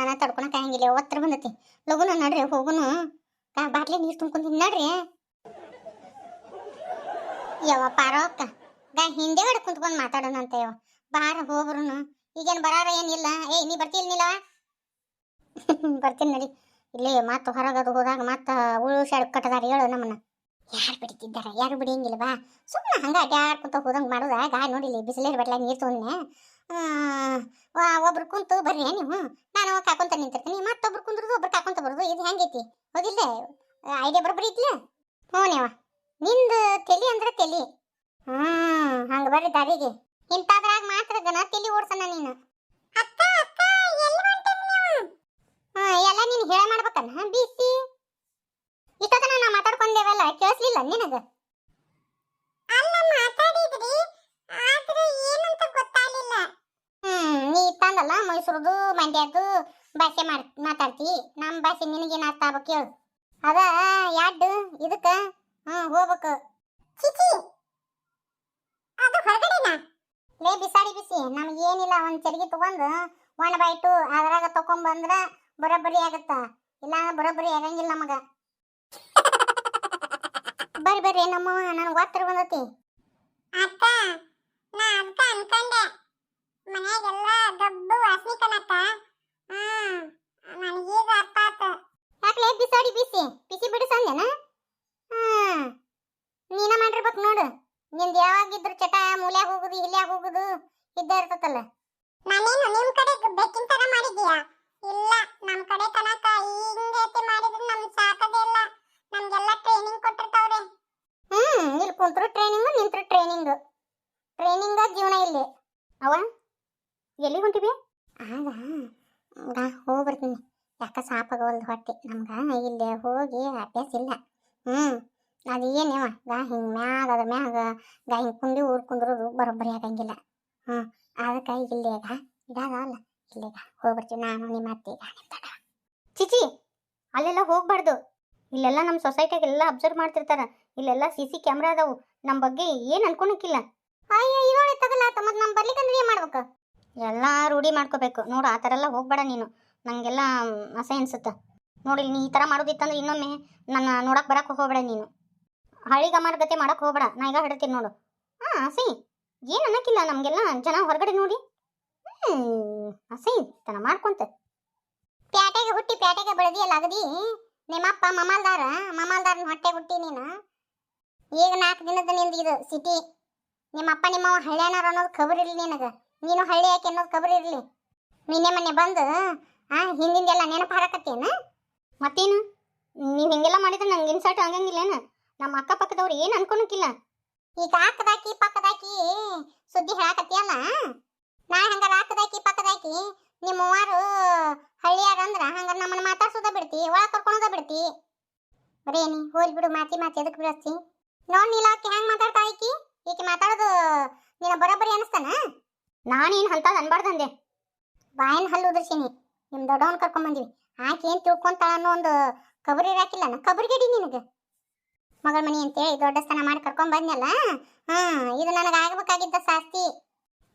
ನಾನು ತಡ್ಕೊಳಕ್ ಆಗಂಗಿಲ್ಲ ಒತ್ತರ ಬಂದತಿ ಲಗುನ ನಡ್ರಿ ಹೋಗುನು ಬಾಟ್ಲಿ ನೀರು ತುಂಬ್ಕೊಂತೀನಿ ನಡ್ರಿ ಯವ್ವ ಪಾರಕ್ಕ ಹಿಂದೆ ಗಡೆ ಕುಂತ್ಕೊಂಡು ಮಾತಾಡೋಣಂತ ಯವ್ವ ಬಾರ ಹೋಗ್ರುನು ಈಗೇನು ಬರಾರ ಏನಿಲ್ಲ ಏಯ್ ನೀ ಬರ್ತಿಲ್ನಿಲ್ಲ ಬರ್ತೀನಿ ನಡಿ ಇಲ್ಲೇ ಮತ್ತೆ ಹೊರಗದು ಹೋದಾಗ ಮತ್ತೆ ಉಳುಶಾಡ್ ಕಟ್ಟದಾರ ಹೇಳು ನಮ್ಮನ್ನ ಯಾರು ಬಿಡ್ತಿದ್ದಾರೆ ಯಾರು ಬಿಡಿಯಂಗಿಲ್ಲ ಬಾ ಸುಮ್ಮನೆ ಹಂಗೆ ಅಡ್ಡಾಡ್ಕೊಂತ ಹೋದಂಗೆ ಮಾಡೋದ ಗಾಯ ನೋಡಿಲಿ ಬಿಸಿಲೇರು ಬಟ್ಲಾಗ ನೀರು ತೊಗೊಂಡೆ ಒಬ್ರು ಕುಂತು ಬರ್ರಿ ನೀವು ನಾನು ಕಾಕೊಂತ ನಿಂತಿರ್ತೀನಿ ಮತ್ತೊಬ್ರು ಕುಂದ್ರದು ಒಬ್ರು ಕಾಕೊಂತ ಬರೋದು ಇದು ಹೆಂಗೈತಿ ಹೋಗಿಲ್ಲ ಐಡಿಯಾ ಬರೋಬ್ಬರಿ ಐತ್ಲ ಹ್ಞೂ ನೀವ ನಿಂದು ತಲಿ ಅಂದ್ರೆ ತಲಿ ಹಂಗೆ ಬರ್ರಿ ದಾರಿಗೆ ಇಂಥದ್ರಾಗ ಮಾತ್ರ ಗನ ತಲಿ ಓಡ್ಸಣ ನೀನು ಎಲ್ಲ ನೀನು ಹೇಳ ಮಾಡ್ಬೇಕನ್ನ ಬಿಸಿ ಇಷ್ಟೊತ್ತನ ನಾ ಮಾತಾಡ್ಕೊಂಡೇವಲ್ಲ ಕೇಳಿಸ್ಲಿಲ್ಲ ನಿನಗ ಅಲ್ಲ ಮಾತಾಡಿದ್ರಿ ಆದ್ರೆ ಏನಂತ ಗೊತ್ತಾಗಲಿಲ್ಲ ನೀ ತಂದಲ್ಲ ಮೈಸೂರದು ಮಂಡ್ಯದು ಭಾಷೆ ಮಾತಾಡ್ತಿ ನಮ್ಮ ಭಾಷೆ ನಿನಗೇನು ಅರ್ಥ ಆಗ್ಬೇಕು ಹೇಳು ಅದ ಯಾಡ್ ಇದಕ್ಕ ಹೋಗ್ಬೇಕು ಚಿಚಿ ಅದು ಹೊರಗಡೆನಾ ಲೇ ಬಿಸಾಡಿ ಬಿಸಿ ನಮಗೇನಿಲ್ಲ ಒಂದು ಚರಿಗೆ ತಗೊಂಡು ಒಣ ಬಾಯ್ಟು ಅದ್ರಾಗ ತಕೊಂಡ್ಬಂದ್ರ ಬರೋಬ್ಬರಿ ಆಗತ್ತ ಇಲ್ಲ ಬರೋಬ್ಬರಿ ಆಗಂಗಿಲ್ಲ ನಮಗ ಬರ್ರಿ ಬರ್ರಿ ನಮ್ಮವ ನನಗೆ ಒತ್ತರ ಬಂದತಿ ಅಕ್ಕ ನಾ ಅದ್ಕ ಅನ್ಕೊಂಡೆ ಮನ್ಯಾಗೆಲ್ಲ ದೊಡ್ಡ ವಾಸನೆ ಕಣಕ್ಕ ನನಗೀಗ ಅರ್ಥ ಆತ ಯಾಕಲೇ ಬಿಸಾಡಿ ಬಿಸಿ ಬಿಸಿ ಬಿಡಿಸಂದೇನ ನೀನ ಮಾಡಿರ್ಬೇಕು ನೋಡು ನಿಂದು ಯಾವಾಗಿದ್ರು ಚಟ ಮೂಲ್ಯಾಗ ಹೋಗುದು ಇಲ್ಯಾಗ ಹೋಗುದು ಇದ್ದೇ ಇರ್ತತಲ್ಲ ನಾನೇನು ನಿಮ್ಮ ಕಡೆ ಬೆಕ್ಕಿನ ತರ ಮಾಡಿದ್ಯಾ ಇಲ್ಲ ನಮ್ಮ ಕಡೆ ತನಕ ಹಿಂಗೈತೆ ಮಾಡಿದ್ರೆ ನಮ್ಗೆ ಸಾಕದೇ ಇಲ್ಲ ನಮ್ಗೆಲ್ಲ ಟ್ರೈನಿಂಗ್ ಕೊಟ್ಟಿರ್ತಾವ್ರೆ ಇಲ್ಲಿ ಕುಂತ್ರು ಟ್ರೈನಿಂಗ್ ನಿಂತ್ರು ಟ್ರೈನಿಂಗ್ ಜೀವನ ಇಲ್ಲಿ ಅವ ಎಲ್ಲಿ ಹೊಂಟಿವಿ ಆಗ ಹೋಗಿ ಬರ್ತೀನಿ ಯಾಕ ಸಾಪಾಗವಲ್ದು ಹೊಟ್ಟೆ ನಮ್ಗೆ ಇಲ್ಲೇ ಹೋಗಿ ಅಭ್ಯಾಸ ಇಲ್ಲ ಅದು ಏನೇವ ಹಿಂಗೆ ಮ್ಯಾಗ ಅದ್ರ ಮ್ಯಾಗ ಹಿಂಗೆ ಕುಂಡಿ ಊರು ಕುಂದ್ರೋದು ಬರೋಬ್ಬರಿ ಆಗಂಗಿಲ್ಲ ಅದಕ್ಕೆ ಇಲ್ಲೇಗ ಇದಾಗಲ್ಲ ಇಲ್ಲೇಗ ಹೋಗ್ಬರ್ತೀವಿ ನಾನು ನಿಮ್ಮ ಅತ್ತೆಗ ನಿಮ್ಮ ತಡ ಚಿಚಿ ಅಲ್ಲೆಲ್ಲ ಹೋಗ್ಬಾರ್ದು ಇಲ್ಲೆಲ್ಲ ನಮ್ಮ ಸೊಸೈಟಿಯಾಗೆಲ್ಲ ಅಬ್ಸರ್ವ್ ಮಾಡ್ತಿರ್ತಾರ ಇಲ್ಲೆಲ್ಲ CC ಕ್ಯಾಮ್ರಾ ಅದಾವು ನಮ್ಮ ಬಗ್ಗೆ ಏನು ಅನ್ಕೊಳಕ್ಕಿಲ್ಲ ಅಯ್ಯೋ ಇದೊಳೆ ತಗಲ್ಲ ಮತ್ತೆ ನಮ್ಮ ಬರ್ಲಿಕ್ಕಂದ್ರೆ ಏನು ಮಾಡ್ಬೇಕು ಎಲ್ಲ ರೂಢಿ ಮಾಡ್ಕೋಬೇಕು ನೋಡು ಆ ಥರ ಎಲ್ಲ ಹೋಗ್ಬೇಡ ನೀನು ನನಗೆಲ್ಲ ಅಸಹ್ಯ ಅನ್ಸುತ್ತೆ ನೋಡಿ ನೀ ಈ ಥರ ಮಾಡೋದಿತ್ತಂದ್ರೆ ಇನ್ನೊಮ್ಮೆ ನನ್ನ ನೋಡಕ್ಕೆ ಬರಕ್ಕೆ ಹೋಗ್ಬೇಡ ನೀನು ಹಳಿಗಮಾರ ಗತೆ ಮಾಡಕ್ಕೆ ಹೋಗ್ಬೇಡ ನಾ ಈಗ ಹೇಳ್ತೀನಿ ನೋಡು ಅಸಹ್ಯ ಏನು ಅನ್ನಕ್ಕಿಲ್ಲ ನಮಗೆಲ್ಲ ಜನ ಹೊರಗಡೆ ನೋಡಿ ಅಸಹ್ಯ ತನ ಮಾಡ್ಕೊಂತ ಪ್ಯಾಟೆಗೆ ಹುಟ್ಟಿ ಪ್ಯಾಟೆಗೆ ಬೆಳೆದಿಯಲ್ಲ ಅಗದಿ ನಿಮ್ಮಪ್ಪ ಮಮಾಲ್ದಾರನ ಹೊಟ್ಟೆ ಹುಟ್ಟಿ ನೀನು ಈಗ 4 ದಿನದ ನಿಂದು ಇದು ಸಿಟಿ ನಿಮ್ಮಪ್ಪ ನಿಮ್ಮವ ಹಳ್ಳ್ಯಾನಾರ ಅನ್ನೋದು ಖಬರ್ ಇರಲಿ ನಿನಗೆ ನೀನು ಹಳ್ಳಿ ಯಾಕೆ ಅನ್ನೋದು ಖಬರ್ ಇರಲಿ ನಿನ್ನೆ ಮೊನ್ನೆ ಬಂದು ಹಿಂದಿಂದೆಲ್ಲ ನೆನಪು ಹಾರಕತ್ತೇನು ಮತ್ತೇನು ನೀವು ಹಿಂಗೆಲ್ಲ ಮಾಡಿದ್ರೆ ನಂಗೆ ಇನ್ಸಲ್ಟ್ ಆಗಂಗಿಲ್ಲೇನು ನಮ್ಮ ಅಕ್ಕಪಕ್ಕದವ್ರು ಏನು ಅನ್ಕೊಳಕ್ಕಿಲ್ಲ ಈಗ ಹಾಕದಾಕಿ ಪಕ್ಕದಾಕಿ ಸುದ್ದಿ ಹೇಳಾಕತ್ತಿಯಲ್ಲ ನಾ ಹಂಗಾರ ಹಾಕದಾಕಿ ಪಕ್ಕದಾಕಿ ನಿಮ್ಮ ಮೂವಾರು ಹಳ್ಳಿಯಾರ ಅಂದ್ರೆ ಹಂಗಾರೆ ನಮ್ಮನ್ನ ಮಾತಾಡ್ಸೋದ ಬಿಡ್ತಿ ಒಳಗೆ ಕರ್ಕೊಳೋದ ಬಿಡ್ತಿ ಬರೇನಿ ಹೋಲ್ ಬಿಡು ಮಾತಿ ಎದಕ್ಕೆ ಬಿಡಸ್ತಿ ನೋಡಿ ನೀಲಾಕಿ ಹೆಂಗೆ ಮಾತಾಡ್ತಾ ಈಕಿ ಮಾತಾಡೋದು ನೀನು ಬರೋಬ್ಬರಿ ಅನಿಸ್ತಾನ ನಾನೇನು ಅಂತದ್ ಅನ್ಬಾರ್ದಂದೆ ಬಾಯನ್ ಹಲ್ಲು ಉದರ್ಸಿನಿ ನಿಮ್ಮ ದೊಡ್ಡವನ್ ಕರ್ಕೊಂಬಂದಿವಿ ಆಕೆ ಏನು ತಿಳ್ಕೊಂತಾಳ ಅನ್ನೋ ಒಂದು ಕಬರಿ ಇರಾಕಿಲ್ಲ ಕಬರಿಗಡಿ ನಿನಗೆ ಮಗಳ ಮನಿ ಅಂತೇಳಿ ದೊಡ್ಡ ಸ್ಥಾನ ಮಾಡಿ ಕರ್ಕೊಂಬಂದ್ನಲ್ಲ ಇದು ನನಗೆ ಆಗಬೇಕಾಗಿದ್ದ ಶಾಸ್ತಿ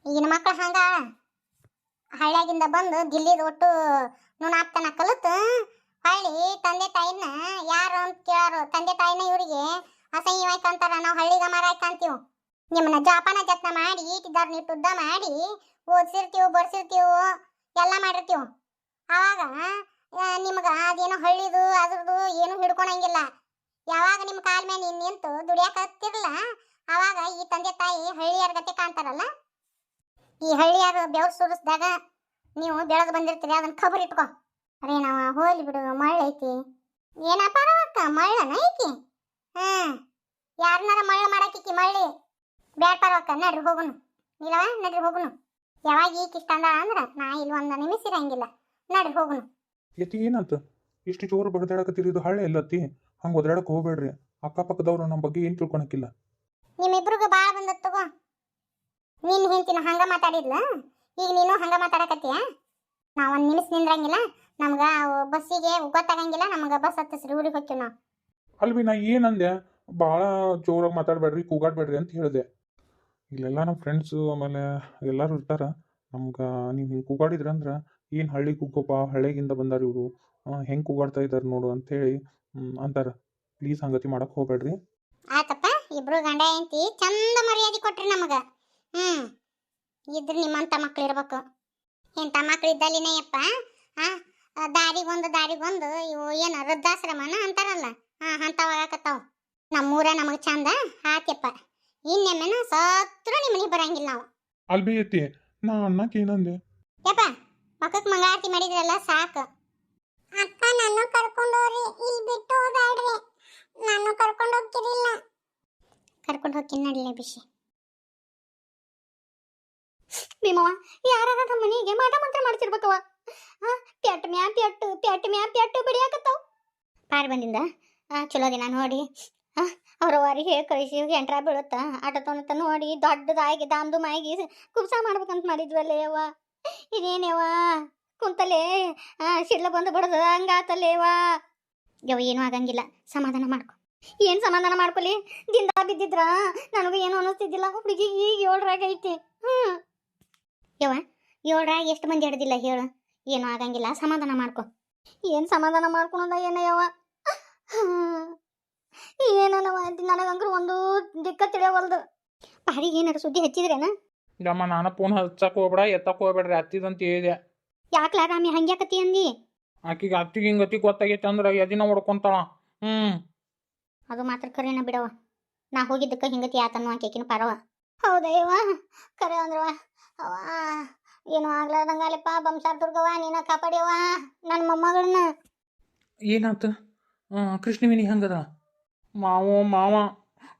ಈಗಿನ ಮಕ್ಳು ಹಂಗ ಹಳ್ಳಿಯಾಗಿಂದ ಬಂದು ದಿಲ್ಲಿದ ಒಟ್ಟು ನುಣಾಪ್ತನ ಕಲಿತು ಹಳ್ಳಿ ತಂದೆ ತಾಯಿನ ಯಾರು ಅಂತ ಕೇಳಾರು ತಂದೆ ತಾಯಿನ ಇವರಿಗೆ ಅಸಹ್ಯವಾಯ್ತು ಅಂತಾರ ನಾವು ಹಳ್ಳಿಗ ಮಾರಾಯ್ತು ಅಂತೀವಿ ನಿಮ್ಮನ್ನ ಜಾಪಾನ ಜತ್ನ ಮಾಡಿ ಈಟಿದಾರ್ನ ಇಟ್ಟು ಉದ್ದ ಮಾಡಿ ಓದಿಸಿರ್ತೀವಿ ಬಡ್ಸಿರ್ತೀವಿ ಎಲ್ಲ ಮಾಡಿರ್ತೀವಿ ಆವಾಗ ನಿಮ್ಗೆ ಅದೇನೋ ಹಳ್ಳಿದು ಅದ್ರದ್ದು ಏನು ಹಿಡ್ಕೊಳಂಗಿಲ್ಲ ಯಾವಾಗ ನಿಮ್ಮ ಕಾಲ ಮೇಲೆ ನಿಂತು ದುಡಿಯಾಕತ್ತಿರಲ್ಲ ಆವಾಗ ಈ ತಂದೆ ತಾಯಿ ಹಳ್ಳಿಯಾರ ಗತೆ ಕಾಣ್ತಾರಲ್ಲ ಈ ಹಳ್ಳಿಯಾರು ಬೆವ್ರು ಸುರಿಸಿದಾಗ ನೀವು ಬೆಳೆದು ಬಂದಿರ್ತೀರಿ ಅದನ್ನ ಖಬರ್ ಇಟ್ಕೊ ಅರೇ ನಾವ ಹೋಲಿ ಬಿಡು ಮಳ್ಳ ಐತಿ ಏನಪ್ಪ ಅಕ್ಕ ಮಳ್ಳನ ಐತಿ ಯಾರನ್ನಾರ ಮಳ್ಳ ಮಾಡಾಕಿಕ್ಕಿ ಮಳ್ಳಿ ಬ್ಯಾಡ್ ಪರವಕ್ಕ ನಡ್ರಿ ಹೋಗುನು ಇಲ್ಲವ ನಡ್ರಿ ಹೋಗುನು ಯಾವಾಗ ಈಕ ಇಷ್ಟ ಅಂದ ಅಂದ್ರ ನಾ ಇಲ್ಲಿ ಒಂದು ನಿಮಿಷ ಇರಂಗಿಲ್ಲ ನಡ್ರಿ ಹೋಗುನು ಏನಂತ ಇಷ್ಟು ಜೋರು ಬಗದಾಡಕತ್ತೀರಿ ಇದು ಹಳ್ಳಿ ಎಲ್ಲತ್ತಿ ಹಂಗೆ ಒದಾಡಕ್ಕೆ ಹೋಗ್ಬೇಡ್ರಿ ಅಕ್ಕಪಕ್ಕದವ್ರು ನಮ್ಮ ಬಗ್ಗೆ ಏನು ತಿಳ್ಕೊಳಕ್ಕಿಲ್ಲ ನಿಮ್ಮಿಬ್ರಿಗೂ ಭಾಳ ಬಂದತ್ ತಗೋ ನಿನ್ನ ಹೆಂಡತಿನ ಹಂಗ ಮಾತಾಡಿದ್ಲ ಈಗ ನೀನು ಹಂಗ ಮಾತಾಡಕತ್ತೀಯ ನಾವು ಒಂದು ನಿಮಿಷ ನಿಂದ್ರಂಗಿಲ್ಲ ನಮ್ಗೆ ಬಸ್ಸಿಗೆ ಗೊತ್ತಾಗಂಗಿಲ್ಲ ನಮ್ಗೆ ಬಸ್ ಹತ್ತಿಸ್ರಿ ಊರಿಗೆ ಹೋಗ್ತೀವಿ ನಾವು ಅಲ್ವಿ ನಾ ಏನಂದೆ ಭಾಳ ಜೋರಾಗಿ ಮಾತಾಡಬೇಡ್ರಿ ಕೂಗಾಡ್ಬೇಡ್ರಿ ಅಂತ ಹೇಳಿದೆ ಇಲ್ಲೆಲ್ಲ ನಮ್ಮ ಫ್ರೆಂಡ್ಸು ಆಮೇಲೆ ಎಲ್ಲರೂ ಇರ್ತಾರೆ ನಮ್ಗೆ ನೀವು ಹಿಂಗೆ ಕೂಗಾಡಿದ್ರಂದ್ರೆ ಏನು ಹಳ್ಳಿ ಕುಗ್ಗೋಪ ಹಳ್ಳಿಗಿಂದ ಬಂದಾರ ಇವರು ಹೆಂಗೆ ಕೂಗಾಡ್ತಾ ಇದ್ದಾರೆ ನೋಡು ಅಂಥೇಳಿ ಅಂತಾರೆ. ಪ್ಲೀಸ್ ಹಂಗತಿ ಮಾಡಕ್ಕೆ ಹೋಗ್ಬೇಡ್ರಿ. ಆತಪ್ಪ, ಇಬ್ರು ಗಂಡ ಹೆಂಡತಿ ಚಂದ ಮರ್ಯಾದೆ ಕೊಟ್ರಿ ನಮಗ. ಇದ್ರ ನಿಮ್ಮಂತ ಮಕ್ಳು ಇರ್ಬೇಕು. ಇಂಥ ಮಕ್ಳು ಇದ್ದಲ್ಲಿನೇಯಪ್ಪ ದಾರಿಗೊಂದು ಇವು ಏನು ವೃದ್ಧಾಶ್ರಮನ ಅಂತಾರಲ್ಲ, ಅಂಥವಾಗಕತ್ತಾವ. ನಮ್ಮೂರ ನಮಗೆ ಚಂದ ಆತ್ಯಪ್ಪ. ಇನ್ನೊಮ್ಮೆನ ಸತ್ರು ನಿಮ್ಮ ಮನೆಗೆ ಬರಂಗಿಲ್ಲ ನಾವು. ಅಲ್ಬಿ ಐತಿ ನಾ ಅನ್ನಕ್ಕೆ ಏನಂದೆ? ಯಪ್ಪ, ಮಕ್ಕಕ್ಕೆ ಮಂಗಾರತಿ ಮಾಡಿದ್ರಲ್ಲ ಸಾಕು. ಅಕ್ಕ ನಾನು ಕರ್ಕೊಂಡೋರಿ, ಇಲ್ಲಿ ಬಿಟ್ಟು ಹೋಗ್ಬೇಡ್ರಿ. ನಾನು ಕರ್ಕೊಂಡು ಹೋಗ್ತಿರಿಲ್ಲ. ಕರ್ಕೊಂಡು ಹೋಗ್ತೀನಿ ನಡಿಲೆ ಬಿಸಿ. ಭೀಮವ್ವ, ಯಾರ ನಮ್ಮ ಮನೆಗೆ ಮಾಟ ಮಂತ್ರ ಮಾಡ್ತಿರ್ಬೇಕವ. ಪ್ಯಾಟ್ ಮ್ಯಾ ಪ್ಯಾಟ್ ಬಿಡಿಯಾಕತ್ತಾವ. ಪಾರ್ ಬಂದಿಂದ ಚಲೋ ದಿನ ನೋಡಿ ಅವ್ರ ವಾರಿಗೆ ಕಳಿಸಿ ಎಂಟ್ರ ಬೀಳುತ್ತ ಆಟೋತನತ ನೋಡಿ ದೊಡ್ಡದಾಗಿ ದಾಮ್ದು ಮಾಯಿಗೆ ಕುಬ್ಸ ಮಾಡ್ಬೇಕಂತ ಮಾಡಿದ್ವಲ್ಲೇ ಯವ್ವ. ಇದೇನೇವ ಕುಂತಲೇ ಶಿಡ್ಲ ಬಂದು ಬಿಡದ ಹಂಗಾತಲ್ಲೇವ. ಯವ್ವ ಏನೂ ಆಗಂಗಿಲ್ಲ, ಸಮಾಧಾನ ಮಾಡ್ಕೊ. ಏನು ಸಮಾಧಾನ ಮಾಡ್ಕೊಲಿ? ದಿಂದ ಬಿದ್ದಿದ್ರ ನನಗೂ ಏನು ಅನ್ನಿಸ್ತಿದ್ದಿಲ್ಲ. ಹುಡುಗಿ ಈಗ 7ರಾಗ ಐತಿ. ಯವ್ವ 7ರಾಗ ಎಷ್ಟು ಮಂದಿ ಹಿಡ್ದಿಲ್ಲ ಹೇಳು? ಏನೂ ಆಗಂಗಿಲ್ಲ, ಸಮಾಧಾನ ಮಾಡ್ಕೊ. ಏನು ಸಮಾಧಾನ ಮಾಡ್ಕೊಳೋದ ಏನೋ ಯವ್ವ? ಏನವ ನನಗಂಗ್ರು ಒಂದು ದಿಕ್ಕ ತಿಳಿಯವಲ್ದು. ಪಾರಿಗೆ ಏನಾರು ಸುದ್ದಿ ಹಚ್ಚಿದ್ರೇನ? ಯಮ್ಮ ನಾನು ಫೋನ್ ಹಚ್ಚಕ್ಕೆ ಹೋಗ್ಬೇಡ, ಎತ್ತಕ್ಕೆ ಹೋಗ್ಬೇಡ್ರಿ ಅತ್ತಿದಂತ ಹೇಳಿದೆ. ಯಾಕ್ಲ ರಾಮಿ ಹಂಗ್ಯಾಕತಿ ಅಂದಿ? ಅತ್ತಿಗೆ ಹಿಂಗತಿ ಗೊತ್ತಾಗೈತೆ ಅಂದ್ರೆ ಎದಿನ ಹೊಡ್ಕೊಂತಾಳ. ಅದು ಮಾತ್ರ ಖರೇನ ಬಿಡವ. ನಾ ಹೋಗಿದ್ದಕ್ಕೆ ಹಿಂಗತಿ ಆತನ್ನು ಆಕೆಕಿನ ಪರವ. ಹೌದಯ್ಯವ, ಖರೆ ಅಂದ್ರವ. ಅವ ಏನು ಆಗ್ಲಾರ್ದಂಗಾಲಪ್ಪ. ಬಂಸಾರ್ ದುರ್ಗವ, ನೀನ ಕಾಪಾಡ್ಯವ ನನ್ನ ಮೊಮ್ಮಗಳನ್ನ. ಏನಾಯ್ತು? ಕೃಷ್ಣವೇಣಿ ಹಂಗದ? ಮಾವ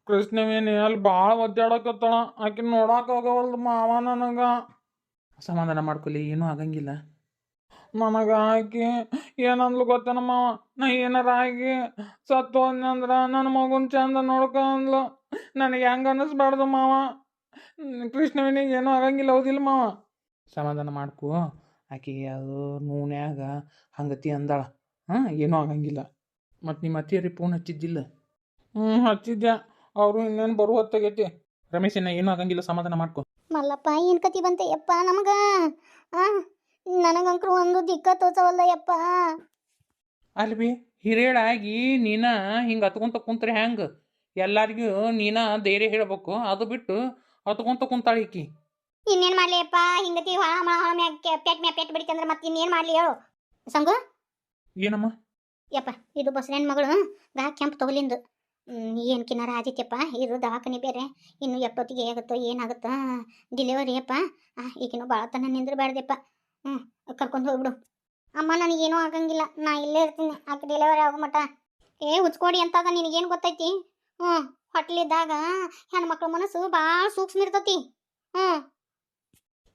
ಕೃಷ್ಣವೇಣಿ ಅಲ್ಲಿ ಭಾಳ ಒದ್ದಾಡಕತ್ತಾಳ. ಆಕೆ ನೋಡೋಕ್ಕಾಗವಲ್ದು ಮಾವ. ನನಗೆ ಸಮಾಧಾನ ಮಾಡ್ಕೊಲಿ, ಏನೂ ಆಗಂಗಿಲ್ಲ. ನನಗೆ ಆಕೆ ಏನಂದ್ಲು ಗೊತ್ತೇನ ಮಾವ? ನಾ ಏನಾರ ಆಗಿ ಸತ್ತು ಹೋದ್ನಂದ್ರೆ ನನ್ನ ಮಗುನ ಚಂದ ನೋಡ್ಕೊ ಅಂದ್ಲು. ನನಗೆ ಹೆಂಗೆ ಅನ್ನಿಸ್ಬಾರ್ದು ಮಾವ. ಕೃಷ್ಣವೇಣಿಗೆ ಏನೂ ಆಗಂಗಿಲ್ಲ, ಹೌದಿಲ್ಲ ಮಾವ? ಸಮಾಧಾನ ಮಾಡ್ಕೊ. ಆಕೆ ಅದು ನೂನ್ಯಾಗ ಹಂಗತಿ ಅಂದಾಳ. ಏನೂ ಆಗಂಗಿಲ್ಲ. ಮತ್ತು ನಿಮ್ಮ ಅತ್ತಿಯರಿಗೆ ಫೋನ್ ಹಚ್ಚಿದ್ದಿಲ್ಲ? ಹಚ್ಚಿದ್ದೆ. ಅವರು ಇನ್ನೇನು ಬರುವ ಹೊತ್ತಾಗೈತಿ. ರಮೇಶನ ಏನೂ ಆಗಂಗಿಲ್ಲ, ಸಮಾಧಾನ ಮಾಡ್ಕೊ. ಮಲ್ಲಪ್ಪ ಏನು ಕತಿ ಬಂತೆ ಯಪ್ಪ ನಮಗ? ನನಗಂಕ್ರು ಒಂದು ದಿಕ್ಕ ತೋಚವಲ್ಲ ಯಪ್ಪ. ಅಲ್ವಿ ಹಿರೇಳಾಗಿ ನೀನ ಹಿಂಗೆ ಹತ್ಕೊಂತ ಕುಂತ್ರೆ ಹೆಂಗೆ? ಎಲ್ಲರಿಗೂ ನೀನ ಧೈರ್ಯ ಹೇಳ್ಬೇಕು. ಅದು ಬಿಟ್ಟು ಹತ್ಕೊಂತ ಕುಂತಾಳೆ ಈಕಿ. ಇನ್ನೇನು ಮಾಡಲಿ ಯಪ್ಪ? ಹಿಂಗತಿ ಪೆಟ್ ಬಿಡಿತಂದ್ರೆ ಮತ್ತೆ ಇನ್ನೇನು ಮಾಡಲಿ ಹೇಳು ಸಂಗು? ಏನಮ್ಮ? ಯಪ್ಪ ಇದು ಬಸವಣ್ಣ ಮಗಳು ಕೆಂಪು ತಗೊಲಿಂದು ಏನು ಕಿನ್ನಾರ ಆದಿತ್ಯಪ್ಪ. ಇದು ದವಾಖಾನೆ ಬೇರೆ, ಇನ್ನು ಎಷ್ಟೊತ್ತಿಗೆ ಆಗುತ್ತೋ ಏನಾಗುತ್ತೋ ಡಿಲಿವರಿ ಅಪ್ಪ. ಈಗಿನೂ ಭಾಳ ತನ ನಿಂದ್ರಬೇಡ್ದಪ್ಪ. ಕರ್ಕೊಂಡು ಹೋಗ್ಬಿಡು. ಅಮ್ಮ ನನಗೇನೂ ಆಗಂಗಿಲ್ಲ, ನಾ ಇಲ್ಲೇ ಇರ್ತೀನಿ ಆಕೆ ಡೆಲಿವರಿ ಆಗೋ ಮಟ. ಉಚ್ಕೊಡಿ ಅಂತಾಗ ನಿನಗೇನು ಗೊತ್ತೈತಿ? ಹೊಟ್ಲಿದ್ದಾಗ ಹೆಣ್ಮಕ್ಳ ಮನಸ್ಸು ಭಾಳ ಸೂಕ್ಷ್ಮ ಇರ್ತತಿ.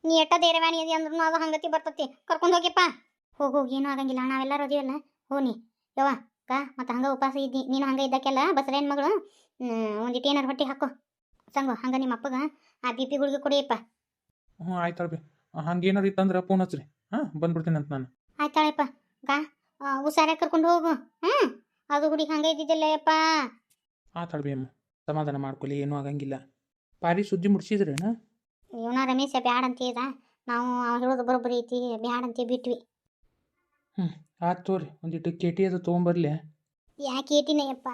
ನೀ ಎಟ್ಟ ಧೈರ್ಯವಾಣಿ ಅದಿ ಅಂದ್ರೂ ಅದು ಹಂಗತಿ ಬರ್ತತಿ. ಕರ್ಕೊಂಡು ಹೋಗ್ಯಪ್ಪ. ಹೋಗಿ ಏನೂ ಆಗಂಗಿಲ್ಲ, ನಾವೆಲ್ಲರೂ ಅದೀವಲ್ಲ. ಹೋನಿ ಯವ್ವ ಮತ್ತು ಹಂಗೆ ಉಪವಾಸ ಇದ್ದಿ ನೀನು. ಹಂಗೆ ಇದ್ದಕ್ಕೆಲ್ಲ ಬಸರೇನ ಮಗಳು ಒಂದಿಟ್ಟು ಏನಾರು ಹೊಟ್ಟೆ ಹಾಕೋ ಸಂಗು. ಹಂಗೆ ನಿಮ್ಮ ಅಪ್ಪಗೆ ಆ BP ಗುಳಿಗೆ ಕೊಡಿಯಪ್ಪ. ಆಯ್ತಾಳ್ಬಿ. ಹಂಗೇನಾರು ಇತ್ತಂದ್ರೆ ಫೋನ್ ಹಚ್ರಿ. ಬಂದ್ಬಿಡ್ತೀನಿ ಅಂತ ನಾನು. ಆಯ್ತಾಳಪ್ಪ. ಹುಷಾರಾಗಿ ಕರ್ಕೊಂಡು ಹೋಗು. ಅದು ಹುಡುಗಿ ಹಂಗೆ ಇದ್ದಿದ್ದಿಲ್ಲ ಯಪ್ಪ. ಆತಾಳ್ಬಿ ಅಮ್ಮ, ಸಮಾಧಾನ ಮಾಡ್ಕೊಲಿ, ಏನೂ ಆಗಂಗಿಲ್ಲ. ಪಾರಿ ಸುದ್ದಿ ಮುಡ್ಸಿದ್ರೇನ? ಇವನ ರಮೇಶ ಬ್ಯಾಡ ಅಂತೀದ. ನಾವು ಹೇಳೋದು ಬರೋಬ್ಬರಿ ಐತಿ, ಬ್ಯಾಡ ಅಂತ ಬಿಟ್ವಿ. ಆಯ್ತು ತೋರಿ, ಒಂದಿಟ್ಟು ಕೇಟಿ ಅದು ತೊಗೊಂಬರ್ಲಿ. ಯಾಕೆ ಏಟಿನಯ್ಯಪ್ಪ?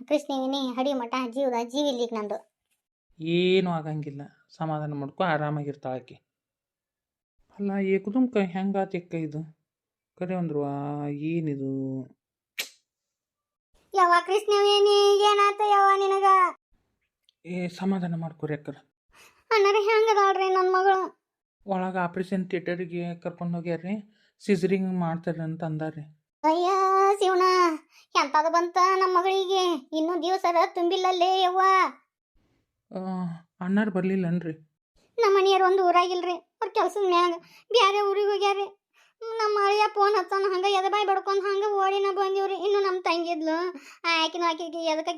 ಕೃಷ್ಣವೇಣಿ ಹಡಿ ಮಠ ಜೀವದ ಜೀವಿಲ್ಲಿಗೆ ನಂದು. ಏನೂ ಆಗಂಗಿಲ್ಲ, ಸಮಾಧಾನ ಮಾಡ್ಕೊ, ಆರಾಮಾಗಿರ್ತಾಳೆ ಆಕೆ. ಅಲ್ಲ ಏಕದುಮ್ಕ ಹೆಂಗಾತಕ್ಕ ಇದು? ಕರೆ ಅಂದ್ರು ಏನಿದು? ಯಾವ ಕೃಷ್ಣವೇಣಿ ಏನಾತ ಯಾವ ನಿನಗ? ಸಮಾಧಾನ ಮಾಡ್ಕೊರಿ ಅಕ್ಕರ. ಅಣ್ಣರ ಹೆಂಗದಾಳ್ರಿ ನನ್ನ ಮಗಳು? ಒಳಗೆ ಆಪ್ರೇಷನ್ ಥಿಯೇಟರಿಗೆ ಕರ್ಕೊಂಡು ಹೋಗ್ಯಾರ್ರಿ. ಸಿಸರಿಂಗ್ ಮಾಡ್ತಾರೆ ಅಂತ ಅಂದಾರ್ರಿ. ಅಯ್ಯ ಶಿವನ, ಎಂತದು ಬಂತ ನಮ್ಮ ಮಗಳಿಗೆ? ಇನ್ನೂ ದಿವಸರ ತುಂಬಿಲ್ಲಲ್ಲೇ ಯವ್ವ. ಅಣ್ಣಾರು ಬರ್ಲಿಲ್ಲನ್ರಿ? ನಮ್ಮ ಮನೆಯವ್ರು ಒಂದು ಊರಾಗಿಲ್ರಿ, ಅವ್ರ ಕೆಲ್ಸದ ಮ್ಯಾಗ ಬ್ಯಾರೆ ಊರಿಗೆ ಹೋಗ್ಯಾರ್ರಿ. ನಮ್ಮ ಅಳಿಯ ಫೋನ್ ಹಚ್ಚೋಣ ಹಂಗೆ ಎದಬಾಯಿ ಬಡ್ಕೊಂಡು ಹಂಗೆ ಓಡಿನ ಬಂದಿವ್ರಿ. ಇನ್ನು ನಮ್ಮ ತಂಗಿದ್ಲು ಆಕಿನ ಎದಕ್ಕೆ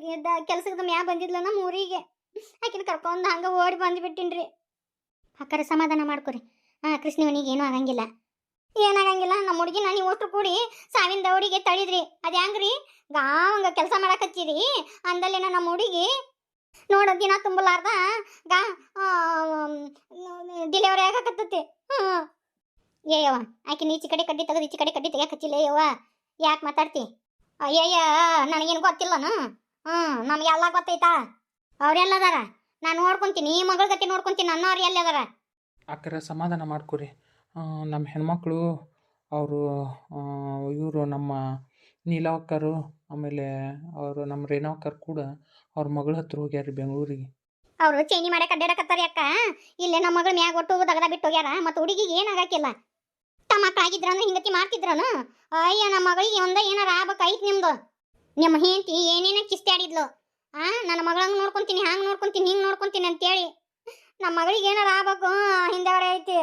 ಕೆಲ್ಸದ ಮ್ಯಾಗ ಬಂದಿದ್ಲು ನಮ್ಮ ಊರಿಗೆ. ಆಕಿನ ಕರ್ಕೊಂಡು ಹಂಗೆ ಓಡಿ ಬಂದುಬಿಟ್ಟಿನ್ರಿ. ಅಕ್ಕರ ಸಮಾಧಾನ ಮಾಡ್ಕೊರಿ. ಕೃಷ್ಣವನಿಗೆ ಏನೂ ಆಗಂಗಿಲ್ಲ. ಏನಾಗಂಗಿಲ್ಲ. ನಮ್ಮ ಹುಡುಗಿನ ನೀವು ಅಷ್ಟು ಕೂಡಿ ಸಾವಿನ ದೌಡಿಗೆ ತಳಿದ್ರಿ. ಅದು ಹೆಂಗ್ರಿ? ಗಾವಂಗ ಕೆಲಸ ಮಾಡಕತ್ತೀರಿ ಅಂದಲ್ಲೇನ ನಮ್ಮ ಹುಡುಗಿ ನೋಡು ದಿನ ತುಂಬಲಾರ್ದ ಡಿಲಿವರಿ ಆಗಕತ್ತತಿ. ಏಯವ್ವ ಆಕೆ ಈಚೆ ಕಡೆ ಕಡ್ಡಿ ತೆಗೆದು ಈಚೆ ಕಡೆ ಕಡ್ಡಿ ತೆಗಿಯಕ್ಕೆ ಹಚ್ಚಿಲ್ಲ ಯವ್ವ. ಯಾಕೆ ಮಾತಾಡ್ತಿ? ಅಯ್ಯಯ್ಯ ನನಗೇನು ಗೊತ್ತಿಲ್ಲನು? ನಮಗೆಲ್ಲ ಗೊತ್ತೈತಾ. ಅವ್ರೆಲ್ಲದಾರ? ನಾನು ನೋಡ್ಕೊಂತೀನಿ, ಈ ಮಗಳ ಗತಿ ನೋಡ್ಕೊಂತೀನಿ. ನನ್ನವ್ರು ಎಲ್ಲದಾರ? ಅಕ್ಕರ ಸಮಾಧಾನ ಮಾಡ್ಕೊರಿ. ನಮ್ಮ ಹೆಣ್ಮಕ್ಳು ಅವರು ಇವರು ನಮ್ಮ ನೀಲವಕ್ಕರು, ಆಮೇಲೆ ಅವರು ನಮ್ಮ ರೇಣವಕ್ಕರು ಕೂಡ ಅವ್ರ ಮಗಳ ಹತ್ರ ಹೋಗ್ಯಾರ ಬೆಂಗಳೂರಿಗೆ. ಅವರು ಚೈನಿ ಮಾಡಕ್ಕೆ ಅಡ್ಡಾಡಕತ್ತಾರ ಅಕ್ಕ. ಇಲ್ಲೇ ನಮ್ಮ ಮಗಳ ಮ್ಯಾಗ ಒಟ್ಟು ದಗದ ಬಿಟ್ಟು ಹೋಗ್ಯಾರ. ಮತ್ತು ಹುಡುಗಿಗೆ ಏನಾಗಕ್ಕಿಲ್ಲ. ತಮ್ಮ ಮಕ್ಕಳಾಗಿದ್ರನು ಹಿಂಗತಿ ಮಾಡ್ತಿದ್ರನು? ಅಯ್ಯ ನಮ್ಮ ಮಗಳಿಗೆ ಒಂದ ಏನಾರ ಆಗ್ಬೇಕಾಯ್ತು ನಿಮ್ದು. ನಿಮ್ಮ ಹೆಂಡತಿ ಏನೇನ ಕಿಸ್ತಿ ಆಡಿದ್ಲು. ನನ್ನ ಮಗಳಂಗೆ ನೋಡ್ಕೊಂತೀನಿ, ಹಂಗೆ ನೋಡ್ಕೊಂತೀನಿ, ಹಿಂಗೆ ನೋಡ್ಕೊಂತೀನಿ ಅಂತೇಳಿ ನಮ್ಮ ಮಗಳಿಗೆ ಏನಾರ ಆಗ್ಬೇಕು ಹಿಂದೆ ಐತಿ.